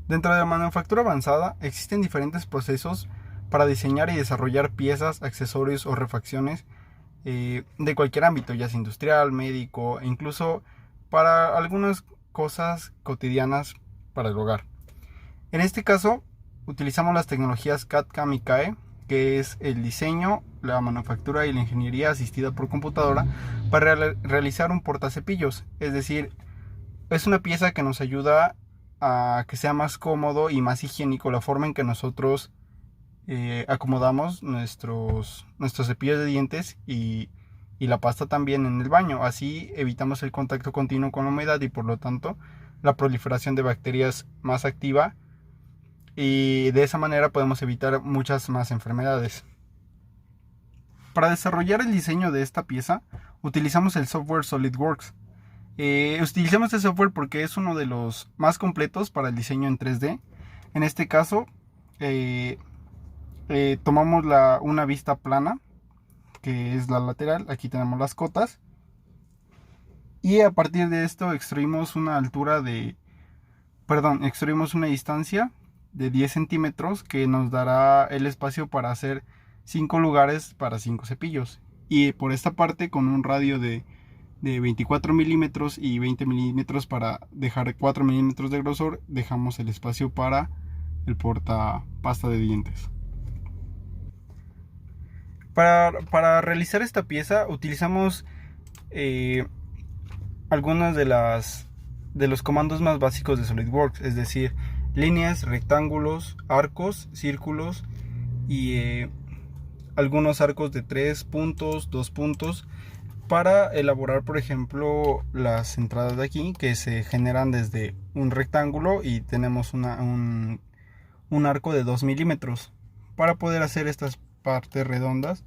Dentro de la manufactura avanzada existen diferentes procesos para diseñar y desarrollar piezas, accesorios o refacciones de cualquier ámbito, ya sea industrial, médico e incluso para algunas cosas cotidianas para el hogar. En este caso, utilizamos las tecnologías CAD/CAM y CAE, que es el diseño, la manufactura y la ingeniería asistida por computadora para realizar un portacepillos. Es decir, es una pieza que nos ayuda a que sea más cómodo y más higiénico la forma en que nosotros acomodamos nuestros cepillos de dientes y la pasta también en el baño. Así evitamos el contacto continuo con la humedad y por lo tanto la proliferación de bacterias más activa, y de esa manera podemos evitar muchas más enfermedades. Para desarrollar el diseño de esta pieza utilizamos el software SolidWorks. Utilizamos este software porque es uno de los más completos para el diseño en 3D. En este caso tomamos una vista plana, que es la lateral. Aquí tenemos las cotas y a partir de esto extruimos una distancia de 10 centímetros que nos dará el espacio para hacer 5 lugares para 5 cepillos. Y por esta parte, con un radio de 24 milímetros y 20 milímetros para dejar 4 milímetros de grosor, dejamos el espacio para el portapasta de dientes. Para realizar esta pieza utilizamos algunos de los comandos más básicos de SolidWorks, es decir, líneas, rectángulos, arcos, círculos y algunos arcos de 3 puntos, 2 puntos, para elaborar, por ejemplo, las entradas de aquí, que se generan desde un rectángulo y tenemos un arco de 2 milímetros para poder hacer estas partes redondas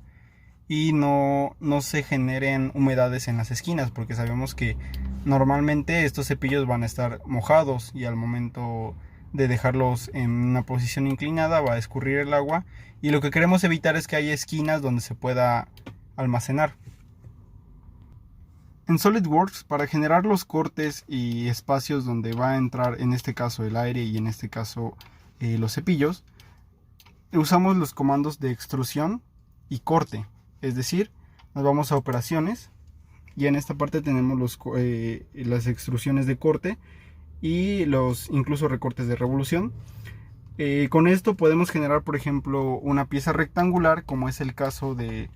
y no se generen humedades en las esquinas, porque sabemos que normalmente estos cepillos van a estar mojados y al momento de dejarlos en una posición inclinada va a escurrir el agua, y lo que queremos evitar es que haya esquinas donde se pueda almacenar. En SolidWorks, para generar los cortes y espacios donde va a entrar en este caso el aire y en este caso los cepillos, usamos los comandos de extrusión y corte. Es decir, nos vamos a operaciones y en esta parte tenemos las extrusiones de corte y incluso recortes de revolución. Con esto podemos generar, por ejemplo, una pieza rectangular, como es el caso de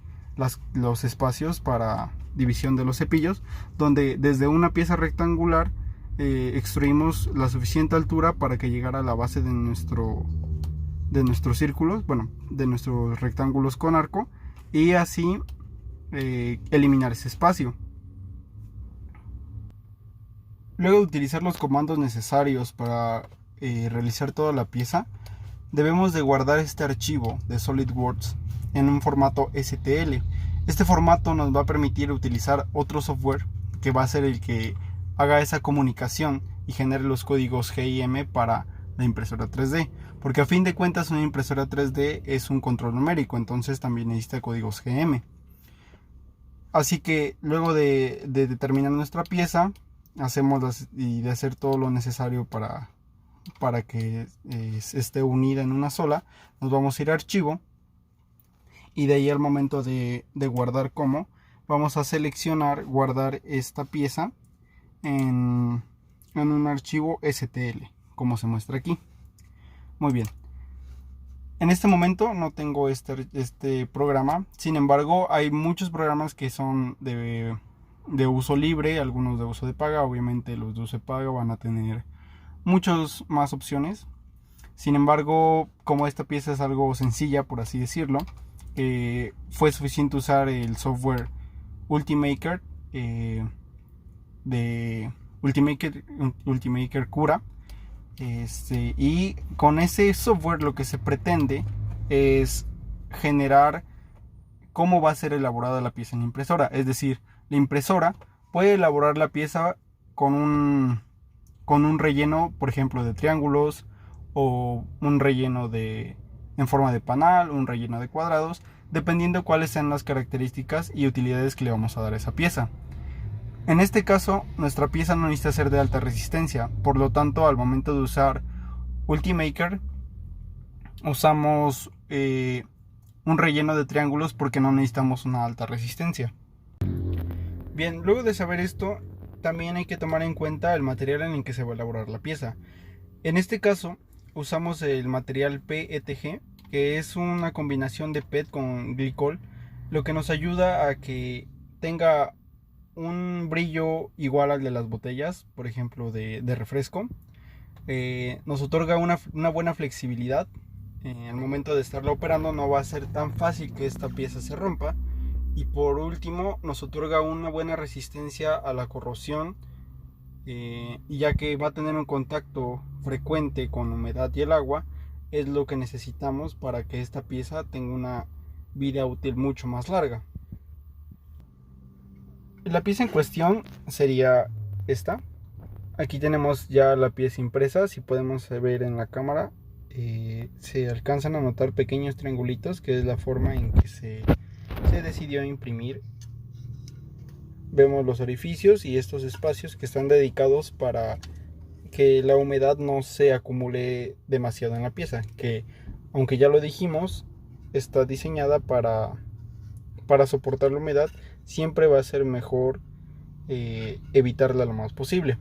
los espacios para división de los cepillos, donde desde una pieza rectangular extruimos la suficiente altura para que llegara a la base de nuestros círculos, bueno, de nuestros rectángulos con arco, y así eliminar ese espacio. Luego de utilizar los comandos necesarios para realizar toda la pieza, debemos de guardar este archivo de SolidWorks en un formato STL. Este formato nos va a permitir utilizar otro software que va a ser el que haga esa comunicación y genere los códigos GIM para la impresora 3D, porque a fin de cuentas una impresora 3D es un control numérico, entonces también necesita códigos GM. Así que luego de determinar nuestra pieza, de hacer todo lo necesario para que esté unida en una sola, nos vamos a ir a archivo, y de ahí al momento de guardar como, vamos a seleccionar guardar esta pieza en un archivo STL, como se muestra aquí. Muy bien. En este momento no tengo este programa, sin embargo hay muchos programas que son de uso libre, algunos de uso de paga. Obviamente los de uso de paga van a tener muchas más opciones. Sin embargo, como esta pieza es algo sencilla, por así decirlo, fue suficiente usar el software Ultimaker de Ultimaker Cura. Y con ese software lo que se pretende es generar cómo va a ser elaborada la pieza en la impresora. Es decir, la impresora puede elaborar la pieza con un relleno, por ejemplo, de triángulos, o un relleno en forma de panal, un relleno de cuadrados, dependiendo cuáles sean las características y utilidades que le vamos a dar a esa pieza. En este caso, nuestra pieza no necesita ser de alta resistencia, por lo tanto, al momento de usar Ultimaker usamos un relleno de triángulos porque no necesitamos una alta resistencia. Bien, luego de saber esto, también hay que tomar en cuenta el material en el que se va a elaborar la pieza. En este caso, usamos el material PETG, que es una combinación de PET con glicol, lo que nos ayuda a que tenga un brillo igual al de las botellas, por ejemplo, de refresco. Nos otorga una buena flexibilidad. Al momento de estarla operando no va a ser tan fácil que esta pieza se rompa. Y por último, nos otorga una buena resistencia a la corrosión, y ya que va a tener un contacto frecuente con la humedad y el agua, es lo que necesitamos para que esta pieza tenga una vida útil mucho más larga. La pieza en cuestión sería esta. Aquí tenemos ya la pieza impresa. Si podemos ver en la cámara, se alcanzan a notar pequeños triangulitos, que es la forma en que se decidió imprimir. Vemos los orificios y estos espacios que están dedicados para que la humedad no se acumule demasiado en la pieza, que aunque ya lo dijimos, está diseñada para soportar la humedad. Siempre va a ser mejor evitarla lo más posible.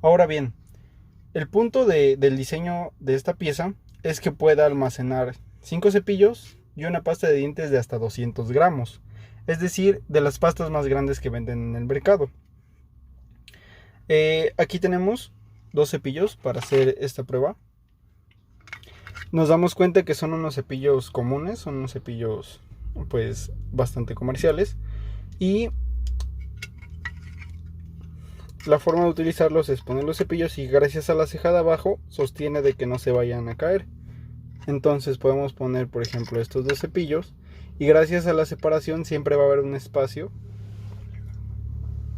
Ahora bien, el punto del diseño de esta pieza es que pueda almacenar 5 cepillos y una pasta de dientes de hasta 200 gramos, es decir, de las pastas más grandes que venden en el mercado. Aquí tenemos 2 cepillos para hacer esta prueba. Nos damos cuenta que son unos cepillos comunes, son unos cepillos pues bastante comerciales, y la forma de utilizarlos es poner los cepillos y gracias a la ceja de abajo sostiene de que no se vayan a caer. Entonces podemos poner, por ejemplo, estos 2 cepillos y gracias a la separación siempre va a haber un espacio.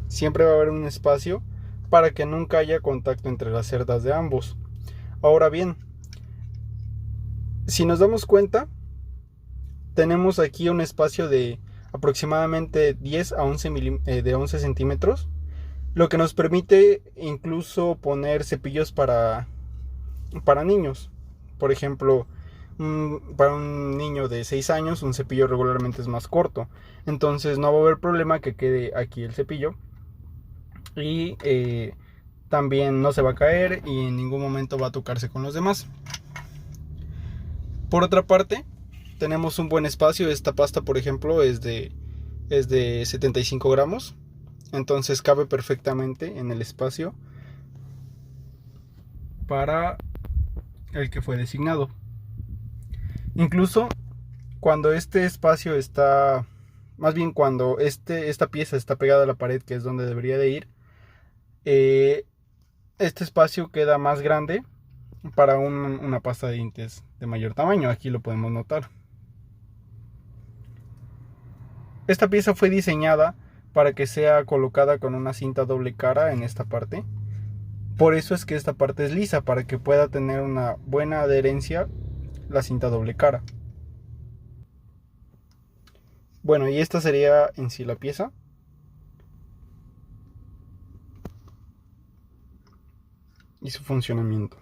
Siempre va a haber un espacio para que nunca haya contacto entre las cerdas de ambos. Ahora bien, si nos damos cuenta, tenemos aquí un espacio de aproximadamente 10 a 11 centímetros, lo que nos permite incluso poner cepillos para niños. Por ejemplo, para un niño de 6 años un cepillo regularmente es más corto, entonces no va a haber problema que quede aquí el cepillo y también no se va a caer y en ningún momento va a tocarse con los demás. Por otra parte, tenemos un buen espacio. Esta pasta, por ejemplo, es de 75 gramos, entonces cabe perfectamente en el espacio para el que fue designado. Incluso cuando este espacio está, más bien cuando esta pieza está pegada a la pared, que es donde debería de ir, este espacio queda más grande para una pasta de dientes de mayor tamaño. Aquí lo podemos notar. Esta pieza fue diseñada para que sea colocada con una cinta doble cara en esta parte. Por eso es que esta parte es lisa, para que pueda tener una buena adherencia la cinta doble cara. Bueno, y esta sería en sí la pieza. Y su funcionamiento.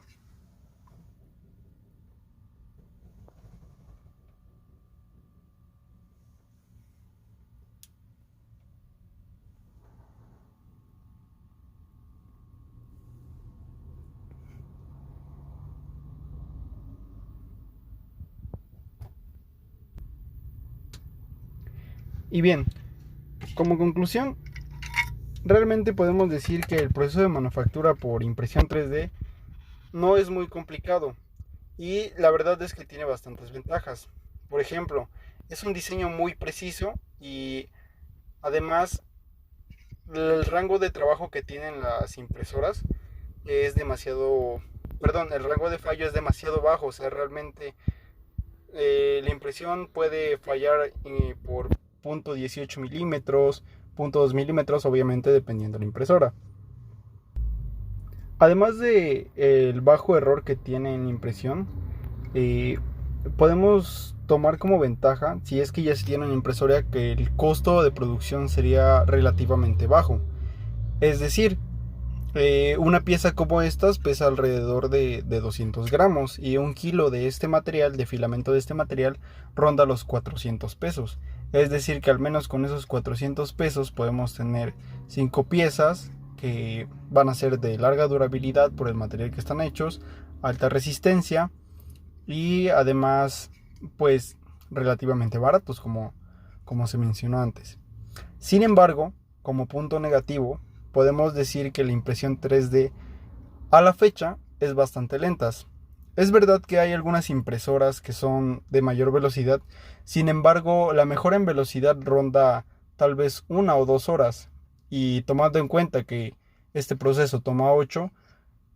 Y bien, como conclusión, realmente podemos decir que el proceso de manufactura por impresión 3D no es muy complicado y la verdad es que tiene bastantes ventajas. Por ejemplo, es un diseño muy preciso y además el rango de trabajo que tienen las impresoras es demasiado, el rango de fallo es demasiado bajo. O sea, realmente la impresión puede fallar por 0.18 milímetros, 0.2 milímetros, obviamente dependiendo de la impresora. Además de el bajo error que tiene en impresión, podemos tomar como ventaja, si es que ya se tiene una impresora, que el costo de producción sería relativamente bajo. Es decir, Una pieza como estas pesa alrededor de 200 gramos y 1 kilo de este material, de filamento de este material, ronda los 400 pesos. Es decir, que al menos con esos 400 pesos podemos tener 5 piezas que van a ser de larga durabilidad por el material que están hechos, alta resistencia y además pues relativamente baratos como se mencionó antes. Sin embargo, como punto negativo, podemos decir que la impresión 3D a la fecha es bastante lentas. Es verdad que hay algunas impresoras que son de mayor velocidad, sin embargo la mejora en velocidad ronda tal vez 1 o 2 horas, y tomando en cuenta que este proceso toma 8,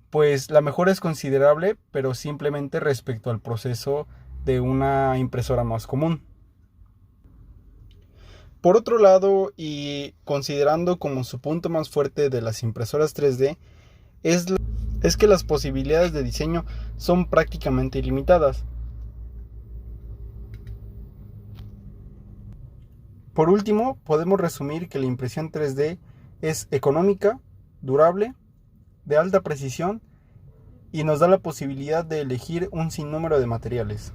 pues la mejora es considerable, pero simplemente respecto al proceso de una impresora más común. Por otro lado, y considerando como su punto más fuerte de las impresoras 3D, es que las posibilidades de diseño son prácticamente ilimitadas. Por último, podemos resumir que la impresión 3D es económica, durable, de alta precisión y nos da la posibilidad de elegir un sinnúmero de materiales.